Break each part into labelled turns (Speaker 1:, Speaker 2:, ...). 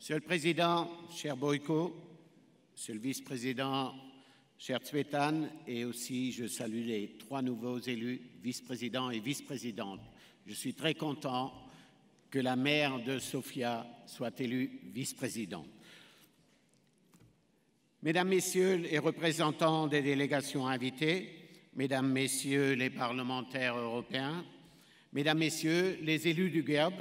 Speaker 1: Monsieur le Président, cher Boyko, Monsieur le Vice-président, cher Tsvetan, et aussi je salue les 3 nouveaux élus, vice-présidents et vice-présidentes. Je suis très content que la maire de Sofia soit élue vice-présidente. Mesdames, Messieurs les représentants des délégations invitées, Mesdames, Messieurs les parlementaires européens, Mesdames, Messieurs les élus du GERB,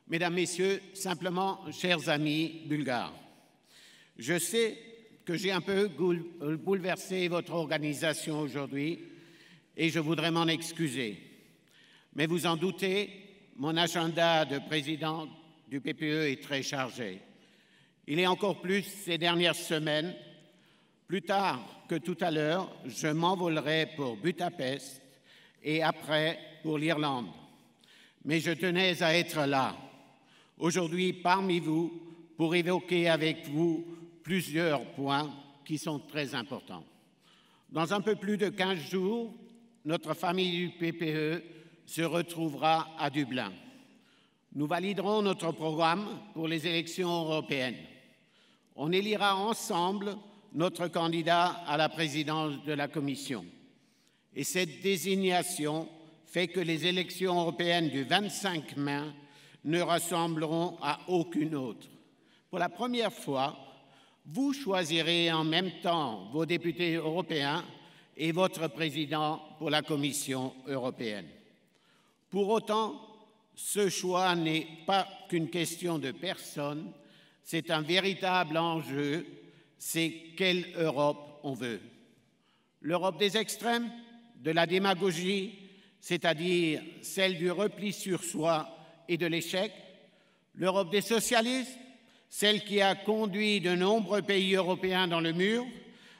Speaker 1: Mesdames, Messieurs, simplement, chers amis bulgares, je sais que j'ai un peu bouleversé votre organisation aujourd'hui et je voudrais m'en excuser. Mais vous en doutez, mon agenda de président du PPE est très chargé. Il est encore plus ces dernières semaines. Plus tard que tout à l'heure, je m'envolerai pour Budapest et après pour l'Irlande. Mais je tenais à être là, aujourd'hui parmi vous, pour évoquer avec vous plusieurs points qui sont très importants. Dans un peu plus de 15 jours, notre famille du PPE se retrouvera à Dublin. Nous validerons notre programme pour les élections européennes. On élira ensemble notre candidat à la présidence de la Commission. Et cette désignation fait que les élections européennes du 25 mai ne ressembleront à aucune autre. Pour la première fois, vous choisirez en même temps vos députés européens et votre président pour la Commission européenne. Pour autant, ce choix n'est pas qu'une question de personne, c'est un véritable enjeu, c'est quelle Europe on veut. L'Europe des extrêmes, de la démagogie, c'est-à-dire celle du repli sur soi et de l'échec, l'Europe des socialistes, celle qui a conduit de nombreux pays européens dans le mur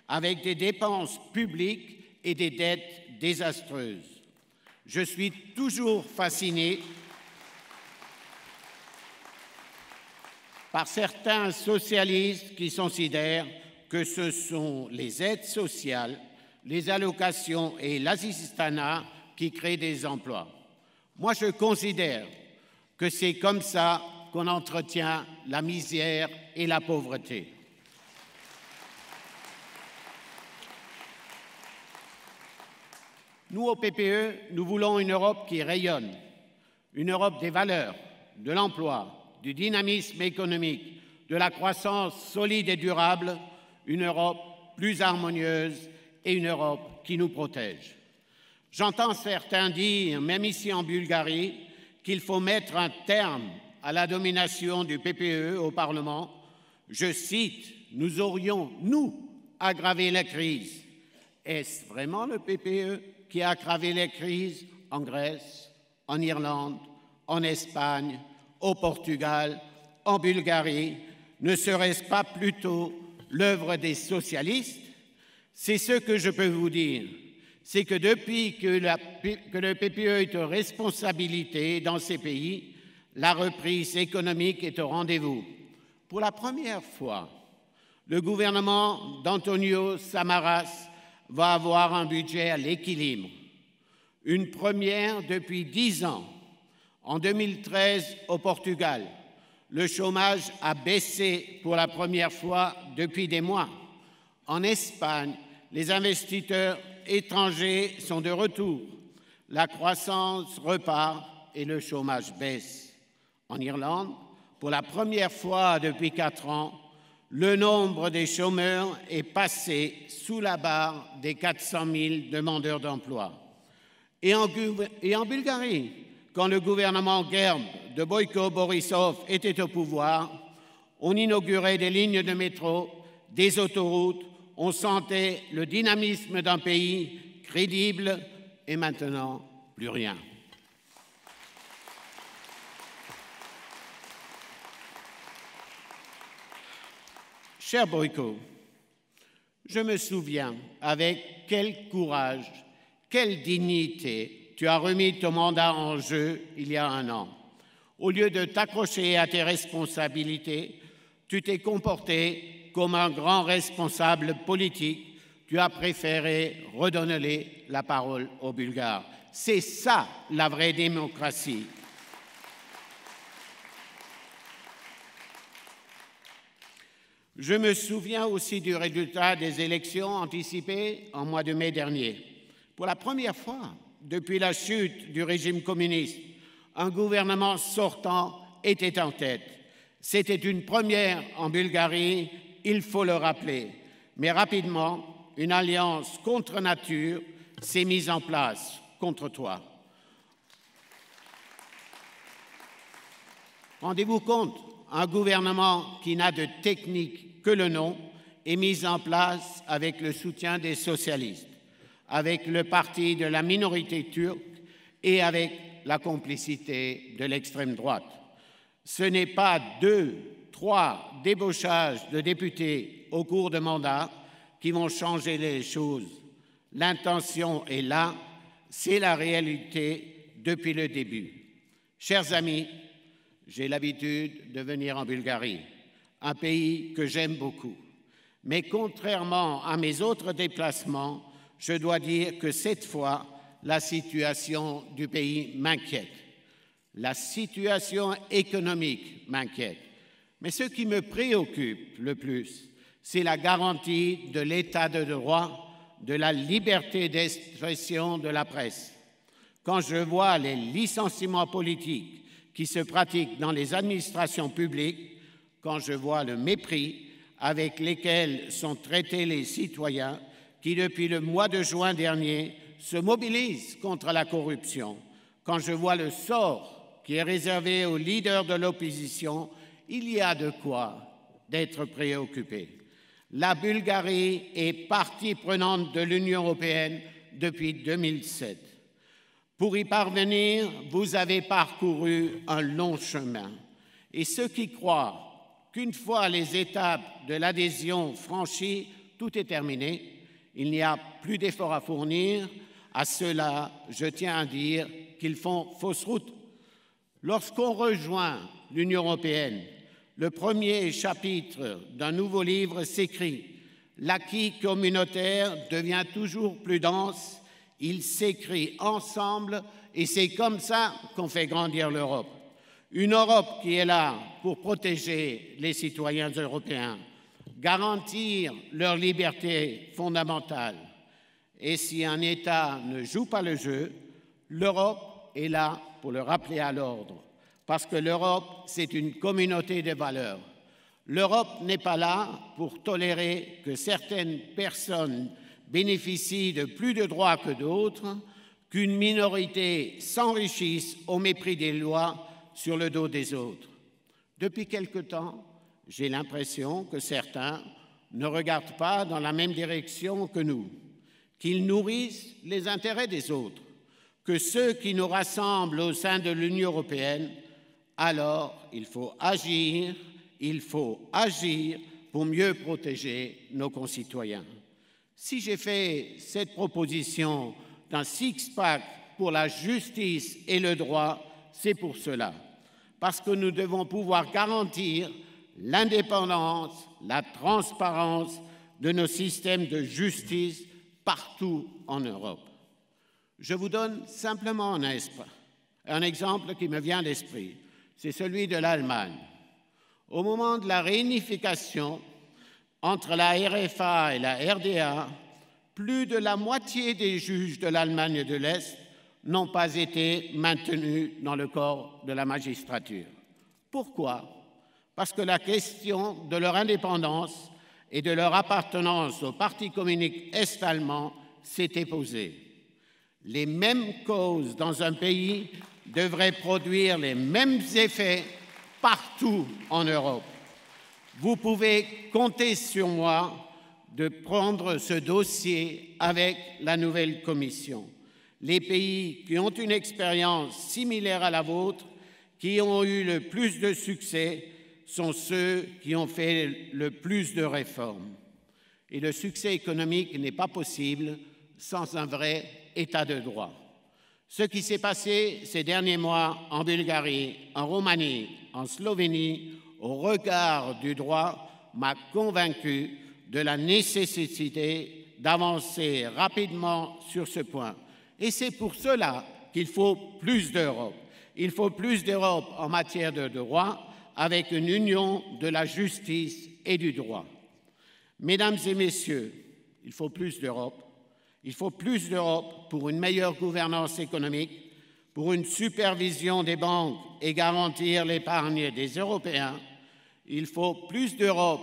Speaker 1: avec des dépenses publiques et des dettes désastreuses. Je suis toujours fasciné par certains socialistes qui considèrent que ce sont les aides sociales, les allocations et l'assistanat qui créent des emplois. Moi, je considère que c'est comme ça qu'on entretient la misère et la pauvreté. Nous, au PPE, nous voulons une Europe qui rayonne, une Europe des valeurs, de l'emploi, du dynamisme économique, de la croissance solide et durable, une Europe plus harmonieuse et une Europe qui nous protège. J'entends certains dire, même ici en Bulgarie, qu'il faut mettre un terme à la domination du PPE au Parlement. Je cite, « Nous aurions, nous, aggravé la crise ». Est-ce vraiment le PPE qui a aggravé les crises en Grèce, en Irlande, en Espagne, au Portugal, en Bulgarie? Ne serait-ce pas plutôt l'œuvre des socialistes? C'est ce que je peux vous dire. C'est que depuis que le PPE est aux responsabilités dans ces pays, la reprise économique est au rendez-vous. Pour la première fois, le gouvernement d'Antonio Samaras va avoir un budget à l'équilibre. Une première depuis 10 ans. En 2013, au Portugal, le chômage a baissé pour la première fois depuis des mois. En Espagne, les investisseurs étrangers sont de retour. La croissance repart et le chômage baisse. En Irlande, pour la première fois depuis 4 ans, le nombre des chômeurs est passé sous la barre des 400 000 demandeurs d'emploi. Et en Bulgarie, quand le gouvernement GERB de Boyko Borisov était au pouvoir, on inaugurait des lignes de métro, des autoroutes, on sentait le dynamisme d'un pays crédible et maintenant plus rien. Cher Boyko, je me souviens avec quel courage, quelle dignité tu as remis ton mandat en jeu il y a 1 an. Au lieu de t'accrocher à tes responsabilités, tu t'es comporté comme un grand responsable politique. Tu as préféré redonner la parole aux Bulgares. C'est ça la vraie démocratie. Je me souviens aussi du résultat des élections anticipées en mois de mai dernier. Pour la première fois depuis la chute du régime communiste, un gouvernement sortant était en tête. C'était une première en Bulgarie, il faut le rappeler. Mais rapidement, une alliance contre nature s'est mise en place contre toi. Rendez-vous compte, un gouvernement qui n'a de technique que le nom est mis en place avec le soutien des socialistes, avec le parti de la minorité turque et avec la complicité de l'extrême droite. Ce n'est pas 2, 3 débauchages de députés au cours de mandat qui vont changer les choses. L'intention est là, c'est la réalité depuis le début. Chers amis, j'ai l'habitude de venir en Bulgarie, un pays que j'aime beaucoup. Mais contrairement à mes autres déplacements, je dois dire que cette fois, la situation du pays m'inquiète. La situation économique m'inquiète. Mais ce qui me préoccupe le plus, c'est la garantie de l'état de droit, de la liberté d'expression de la presse. Quand je vois les licenciements politiques qui se pratiquent dans les administrations publiques, quand je vois le mépris avec lequel sont traités les citoyens qui, depuis le mois de juin dernier, se mobilisent contre la corruption, quand je vois le sort qui est réservé aux leaders de l'opposition, il y a de quoi d'être préoccupé. La Bulgarie est partie prenante de l'Union européenne depuis 2007. Pour y parvenir, vous avez parcouru un long chemin. Et ceux qui croient qu'une fois les étapes de l'adhésion franchies, tout est terminé, il n'y a plus d'efforts à fournir, à ceux-là, je tiens à dire qu'ils font fausse route. Lorsqu'on rejoint l'Union européenne, le premier chapitre d'un nouveau livre s'écrit. L'acquis communautaire devient toujours plus dense, il s'écrit ensemble et c'est comme ça qu'on fait grandir l'Europe. Une Europe qui est là pour protéger les citoyens européens, garantir leurs libertés fondamentales. Et si un État ne joue pas le jeu, l'Europe est là pour le rappeler à l'ordre. Parce que l'Europe, c'est une communauté de valeurs. L'Europe n'est pas là pour tolérer que certaines personnes bénéficient de plus de droits que d'autres, qu'une minorité s'enrichisse au mépris des lois sur le dos des autres. Depuis quelque temps, j'ai l'impression que certains ne regardent pas dans la même direction que nous, qu'ils nourrissent les intérêts des autres, que ceux qui nous rassemblent au sein de l'Union européenne, alors il faut agir pour mieux protéger nos concitoyens. Si j'ai fait cette proposition d'un six-pack pour la justice et le droit, c'est pour cela. Parce que nous devons pouvoir garantir l'indépendance, la transparence de nos systèmes de justice partout en Europe. Je vous donne simplement un exemple qui me vient d'esprit. C'est celui de l'Allemagne. Au moment de la réunification entre la RFA et la RDA, plus de la moitié des juges de l'Allemagne de l'Est n'ont pas été maintenus dans le corps de la magistrature. Pourquoi? Parce que la question de leur indépendance et de leur appartenance au Parti communiste est-allemand s'était posée. Les mêmes causes dans un pays devraient produire les mêmes effets partout en Europe. Vous pouvez compter sur moi de prendre ce dossier avec la nouvelle Commission. Les pays qui ont une expérience similaire à la vôtre, qui ont eu le plus de succès, sont ceux qui ont fait le plus de réformes. Et le succès économique n'est pas possible sans un vrai État de droit. Ce qui s'est passé ces derniers mois en Bulgarie, en Roumanie, en Slovénie, au regard du droit, m'a convaincu de la nécessité d'avancer rapidement sur ce point. Et c'est pour cela qu'il faut plus d'Europe. Il faut plus d'Europe en matière de droit, avec une union de la justice et du droit. Mesdames et messieurs, il faut plus d'Europe. Il faut plus d'Europe pour une meilleure gouvernance économique, pour une supervision des banques et garantir l'épargne des Européens. Il faut plus d'Europe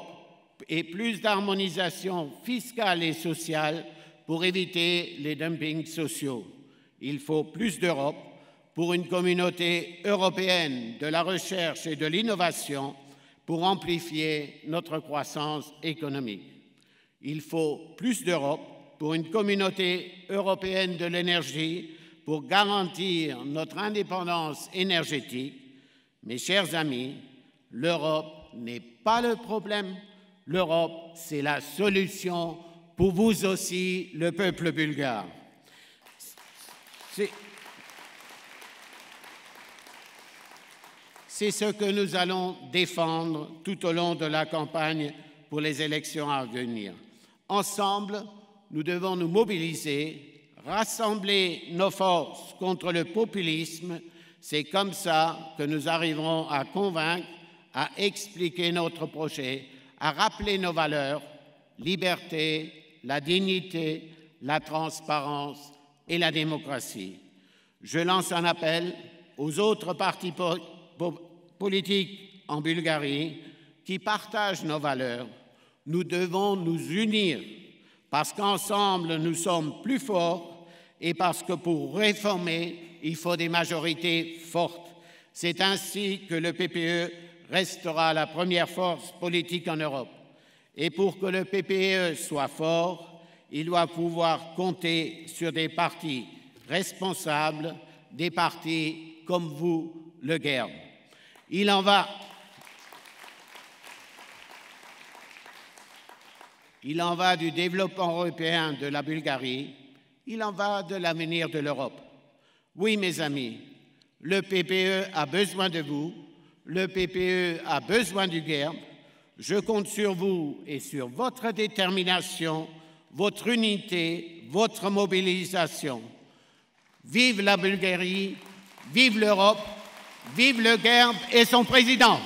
Speaker 1: et plus d'harmonisation fiscale et sociale pour éviter les dumpings sociaux. Il faut plus d'Europe pour une communauté européenne de la recherche et de l'innovation pour amplifier notre croissance économique. Il faut plus d'Europe pour une communauté européenne de l'énergie pour garantir notre indépendance énergétique. Mes chers amis, l'Europe n'est pas le problème, l'Europe, c'est la solution pour vous aussi, le peuple bulgare. C'est ce que nous allons défendre tout au long de la campagne pour les élections à venir. Ensemble, nous devons nous mobiliser, rassembler nos forces contre le populisme. C'est comme ça que nous arriverons à convaincre, à expliquer notre projet, à rappeler nos valeurs, liberté, la dignité, la transparence et la démocratie. Je lance un appel aux autres partis politiques en Bulgarie qui partagent nos valeurs. Nous devons nous unir parce qu'ensemble nous sommes plus forts et parce que pour réformer, il faut des majorités fortes. C'est ainsi que le PPE restera la première force politique en Europe. Et pour que le PPE soit fort, il doit pouvoir compter sur des partis responsables, des partis comme vous, le GERB. Il en va du développement européen de la Bulgarie, il en va de l'avenir de l'Europe. Oui, mes amis, le PPE a besoin de vous, le PPE a besoin du GERB. Je compte sur vous et sur votre détermination, votre unité, votre mobilisation. Vive la Bulgarie, vive l'Europe, vive le GERB et son président.